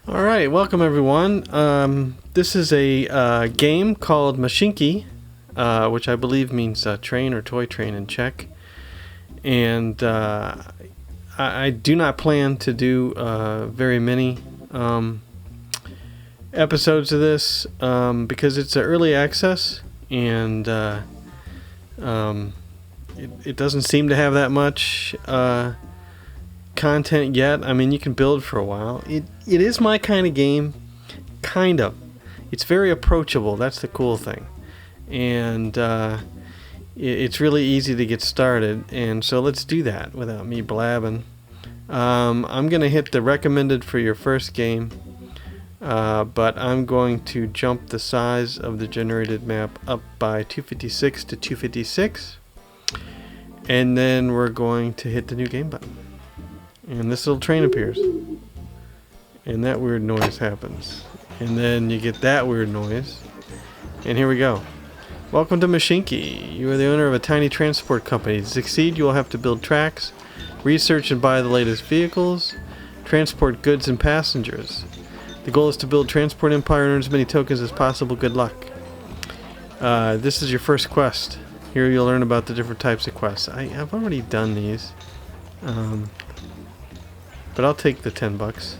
Alright, welcome everyone. This is a game called Mashinky, which I believe means train or toy train in Czech. And I do not plan to do very many episodes of this because it's an early access and it doesn't seem to have that much content yet. I mean, you can build for a while. It is my kind of game, kind of. It's very approachable. That's the cool thing, and it's really easy to get started. And so let's do that without me blabbing. I'm gonna hit the recommended for your first game, but I'm going to jump the size of the generated map up by 256 to 256, and then we're going to hit the new game button. And this little train appears. And that weird noise happens. And then you get that weird noise. And here we go. Welcome to Mashinky. You are the owner of a tiny transport company. To succeed, you will have to build tracks, research and buy the latest vehicles, transport goods and passengers. The goal is to build transport empire and earn as many tokens as possible. Good luck. This is your first quest. Here you'll learn about the different types of quests. I've already done these. But I'll take the $10.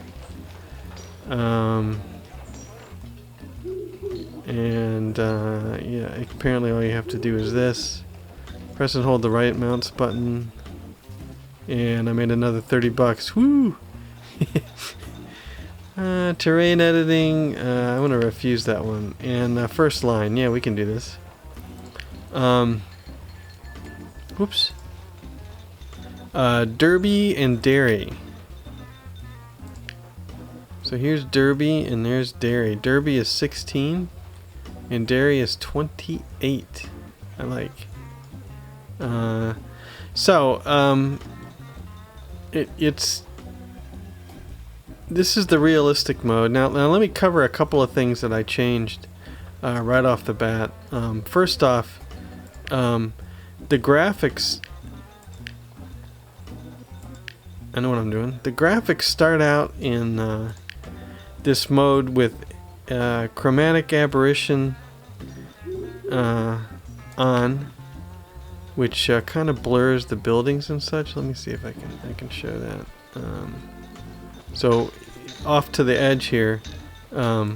Yeah, apparently all you have to do is this. Press and hold the right mouse button. And I made another $30. Woo! Terrain editing. I'm going to refuse that one. And first line. Yeah, we can do this. Whoops. Derby and Dairy. So here's Derby and there's Dairy. Derby is 16 and Dairy is 28. I like. This is the realistic mode. Now let me cover a couple of things that I changed right off the bat. First off, the graphics. I know what I'm doing. The graphics start out in this mode with chromatic aberration on, which kind of blurs the buildings and such. Let me see if I can show that. So off to the edge here, it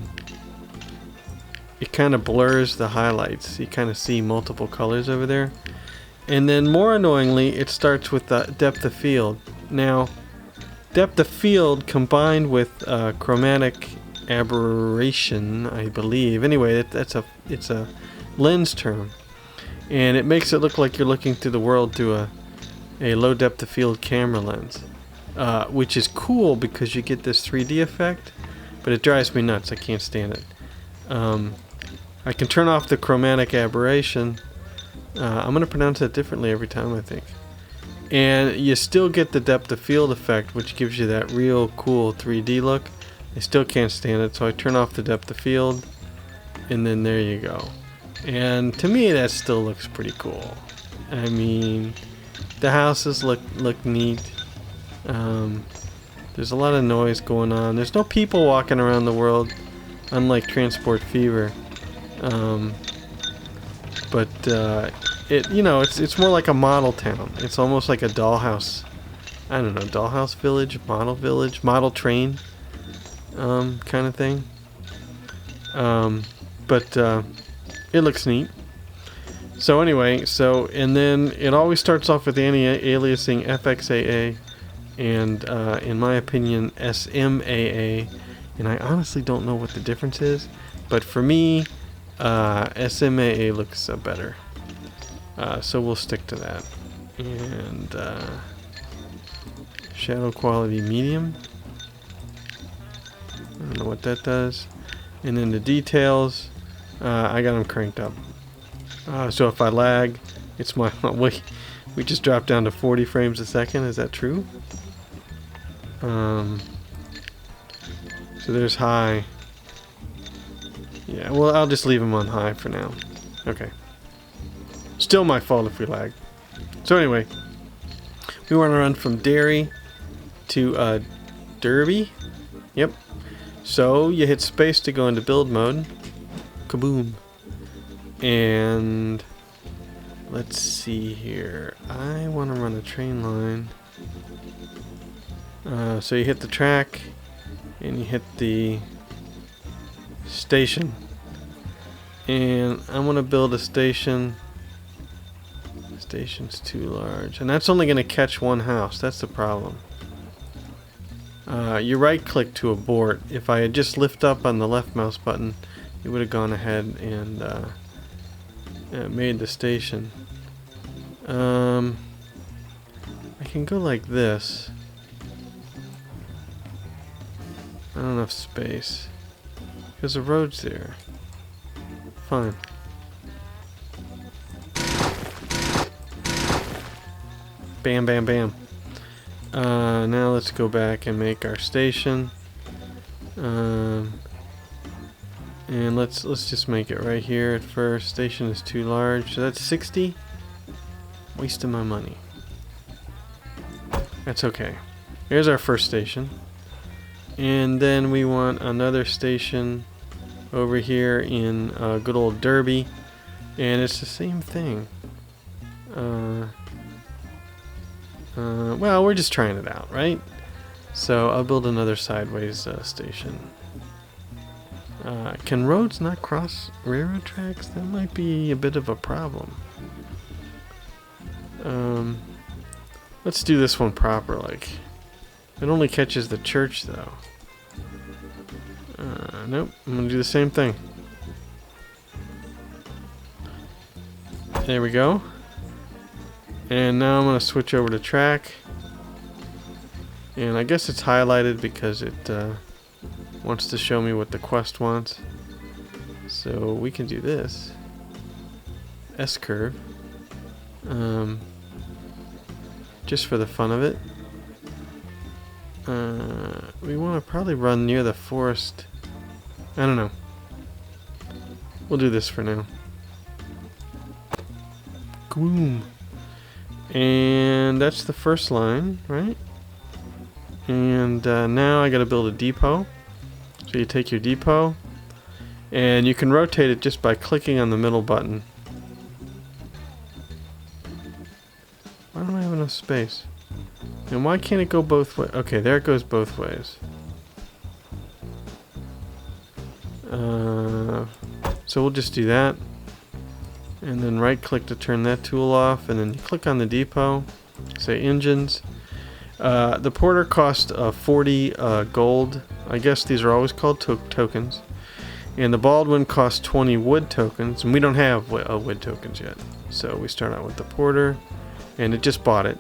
kind of blurs the highlights. You kind of see multiple colors over there. And then more annoyingly, it starts with the depth of field. Now, depth of field combined with chromatic aberration, I believe. Anyway, it's a lens term, and it makes it look like you're looking through the world through a low depth of field camera lens, which is cool because you get this 3D effect, but it drives me nuts. I can't stand it. I can turn off the chromatic aberration. I'm going to pronounce that differently every time, I think. And you still get the depth of field effect, which gives you that real cool 3D look. I still can't stand it, so I turn off the depth of field, and then there you go. And to me, that still looks pretty cool. I mean, the houses look neat. There's a lot of noise going on. There's no people walking around the world, unlike Transport Fever. It's more like a model town. It's almost like a dollhouse. I don't know, dollhouse village, model train, kind of thing. It looks neat. So anyway, and then it always starts off with anti-aliasing FXAA and, in my opinion, SMAA. And I honestly don't know what the difference is, but for me, SMAA looks better. So we'll stick to that. And shadow quality medium. I don't know what that does. And then the details, I got them cranked up. So if I lag, it's my we just dropped down to 40 frames a second. Is that true? So there's high. Yeah, well, I'll just leave them on high for now. Okay. Still my fault if we lag. So anyway, we want to run from Dairy to Derby. Yep. So you hit space to go into build mode. Kaboom. And let's see here. I want to run a train line. So you hit the track and you hit the station. And I want to build a station. The station's too large. And that's only going to catch one house. That's the problem. You right click to abort. If I had just lift up on the left mouse button, it would have gone ahead and made the station. I can go like this. Not enough space. Because the road's there. Fine. Bam, bam, bam. Now let's go back and make our station. And let's just make it right here at first. Station is too large. So that's 60. Wasting my money. That's okay. Here's our first station. And then we want another station over here in good old Derby. And it's the same thing. Well, we're just trying it out, right? So I'll build another sideways station. Can roads not cross railroad tracks? That might be a bit of a problem. Let's do this one proper, like. It only catches the church, though. Nope, I'm gonna do the same thing. There we go. And now I'm gonna switch over to track. And I guess it's highlighted because it wants to show me what the quest wants. So we can do this. S-curve. Just for the fun of it. We want to probably run near the forest. I don't know. We'll do this for now. Boom. And that's the first line, right? And now I gotta build a depot. So you take your depot and you can rotate it just by clicking on the middle button. Why don't I have enough space? And why can't it go both ways? Okay, there it goes both ways. So we'll just do that. And then right click to turn that tool off. And then you click on the depot. Say engines. The porter cost 40 gold. I guess these are always called tokens. And the Baldwin costs 20 wood tokens. And we don't have wood tokens yet. So we start out with the porter. And it just bought it.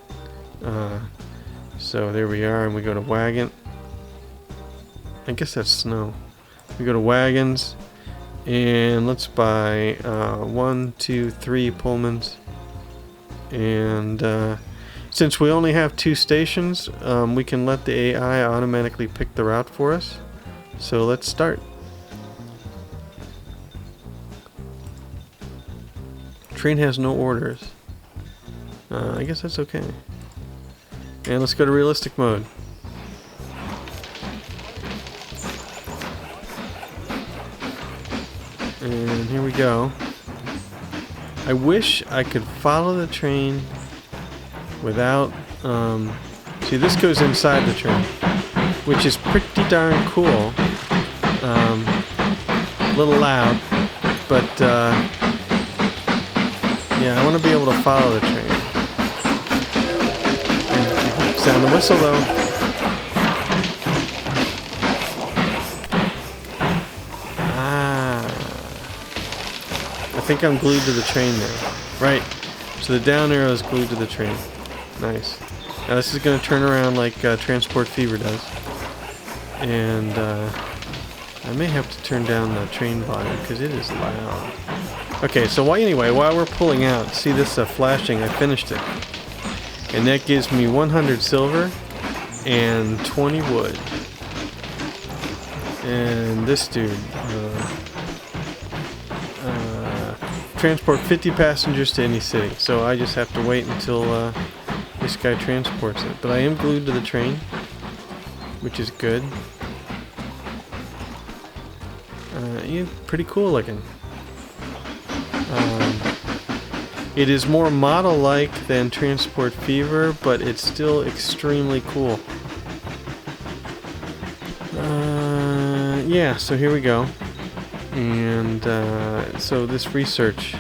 So there we are, and we go to wagon. I guess that's snow. We go to wagons, and let's buy 1, 2, 3 Pullmans. And since we only have 2 stations, we can let the AI automatically pick the route for us. So let's start. Train has no orders. I guess that's okay. And let's go to realistic mode. And here we go. I wish I could follow the train without... see, this goes inside the train, which is pretty darn cool. A little loud, but yeah, I want to be able to follow the train. Sound the whistle though. I think I'm glued to the train there. Right. So the down arrow is glued to the train. Nice. Now this is going to turn around like Transport Fever does. And I may have to turn down the train volume because it is loud. Okay, so anyway, while we're pulling out, see this flashing, I finished it. And that gives me 100 silver and 20 wood. And this dude, transport 50 passengers to any city. So I just have to wait until this guy transports it. But I am glued to the train, which is good. Yeah, pretty cool looking. It is more model-like than Transport Fever, but it's still extremely cool. Yeah, so here we go. And so this research.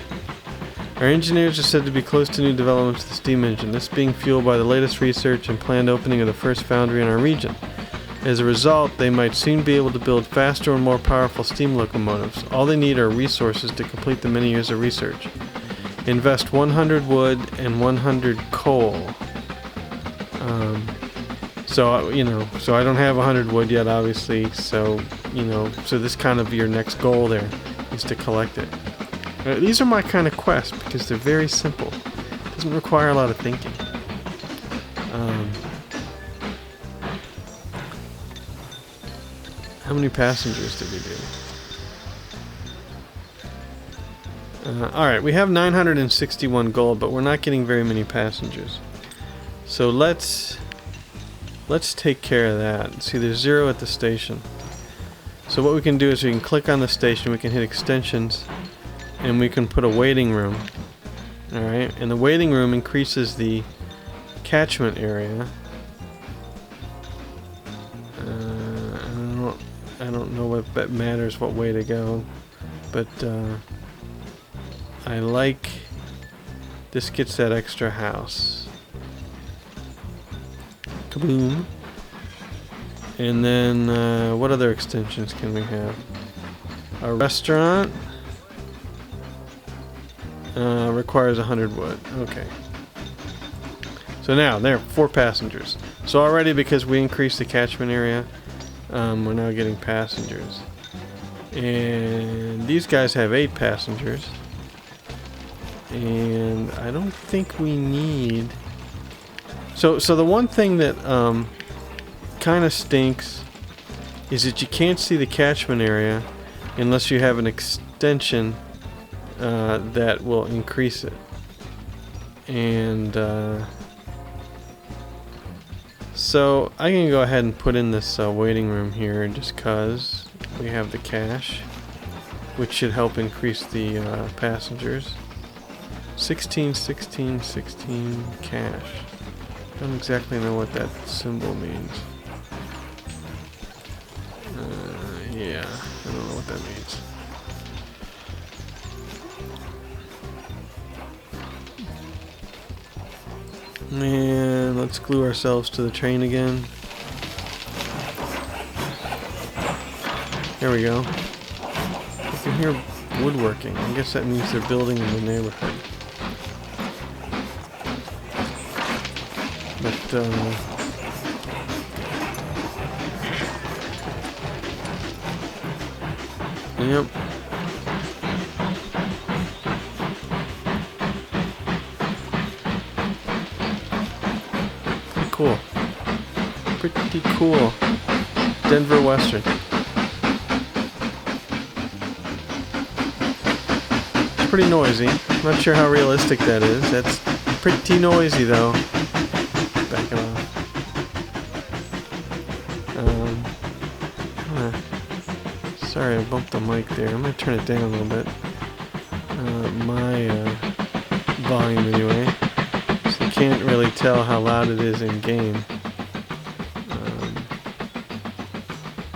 Our engineers are said to be close to new developments of the steam engine, this being fueled by the latest research and planned opening of the first foundry in our region. As a result, they might soon be able to build faster and more powerful steam locomotives. All they need are resources to complete the many years of research. Invest 100 wood and 100 coal. So I don't have 100 wood yet, obviously. So this kind of your next goal there is to collect it. These are my kind of quests because they're very simple. It doesn't require a lot of thinking. How many passengers did we do? Alright, we have 961 gold, but we're not getting very many passengers. So let's take care of that. See, there's 0 at the station. So what we can do is we can click on the station, we can hit extensions, and we can put a waiting room. Alright, and the waiting room increases the catchment area. I don't know what that matters, what way to go, but I like this. Gets that extra house. Kaboom. And then what other extensions can we have? A restaurant requires 100 wood. Okay. So now there are 4 passengers. So already, because we increased the catchment area, we're now getting passengers. And these guys have 8 passengers. And I don't think we need... So the one thing that kind of stinks is that you can't see the catchment area unless you have an extension that will increase it. And so I can go ahead and put in this waiting room here just cause we have the cash, which should help increase the passengers. 16, 16, 16 cash. Don't exactly know what that symbol means. Yeah, I don't know what that means. And let's glue ourselves to the train again. There we go. I can hear woodworking. I guess that means they're building in the neighborhood. But yep. Cool. Pretty cool. Denver Western. It's pretty noisy. I'm not sure how realistic that is. That's pretty noisy though. Back it off. Sorry, I bumped the mic there. I'm gonna turn it down a little bit. My volume anyway. So you can't really tell how loud it is in game.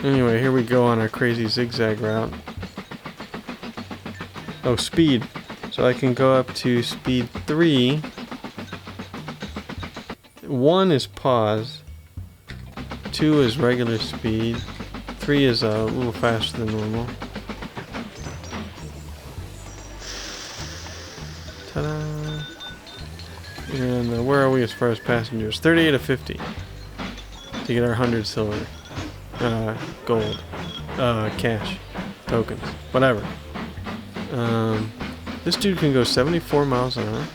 Anyway, here we go on our crazy zigzag route. Oh, speed. So I can go up to speed 3. 1 is pause. 2 is regular speed. 3 is a little faster than normal. Ta-da! And where are we as far as passengers? 38 of 50 to get our 100 silver, gold, cash, tokens, whatever. This dude can go 74 miles an hour.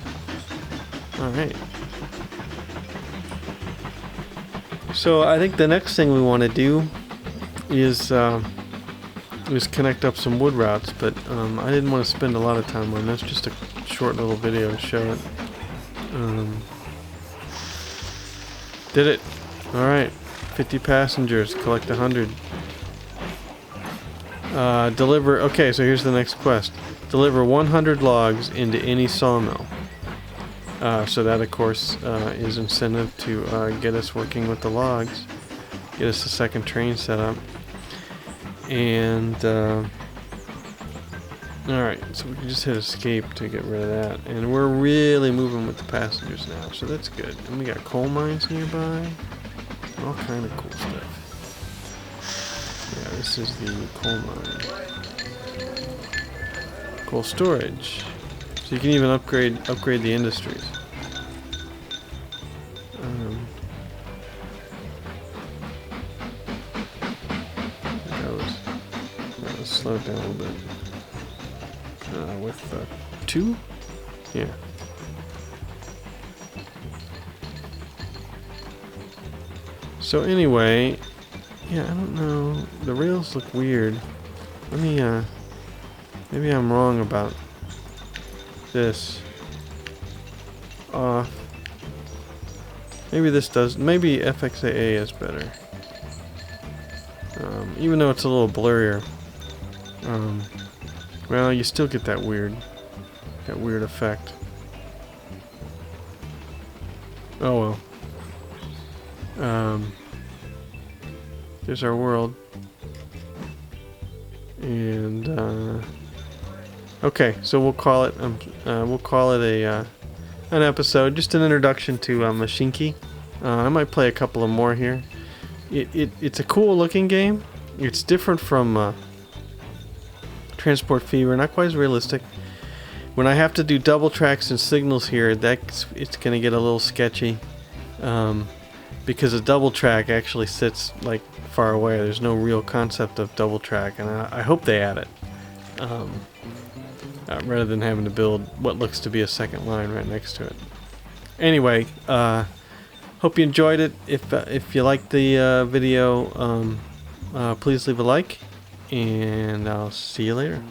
All right. So I think the next thing we want to do is connect up some wood routes, but I didn't want to spend a lot of time on this. Just a short little video to show it. Did it. Alright. 50 passengers. Collect 100. Deliver. Okay, so here's the next quest. Deliver 100 logs into any sawmill. So that, of course, is incentive to get us working with the logs, get us a second train set up, and all right. So we can just hit escape to get rid of that, and we're really moving with the passengers now, so that's good. And we got coal mines nearby, all kind of cool stuff. Yeah, this is the coal mine. Coal storage. So you can even upgrade the industries. Let's slow it down a little bit. With 2? Yeah. So anyway, yeah, I don't know. The rails look weird. Let me, maybe I'm wrong about this. Maybe this does. Maybe FXAA is better. Even though it's a little blurrier. Well, you still get that weird effect. Oh well. There's our world. And okay, so we'll call it an episode, just an introduction to Mashinky. I might play a couple of more here. It's a cool looking game. It's different from Transport Fever, not quite as realistic. When I have to do double tracks and signals here, it's gonna get a little sketchy, because a double track actually sits like far away. There's no real concept of double track, and I hope they add it, rather than having to build what looks to be a second line right next to it. Anyway, hope you enjoyed it. If you liked the video, please leave a like, and I'll see you later.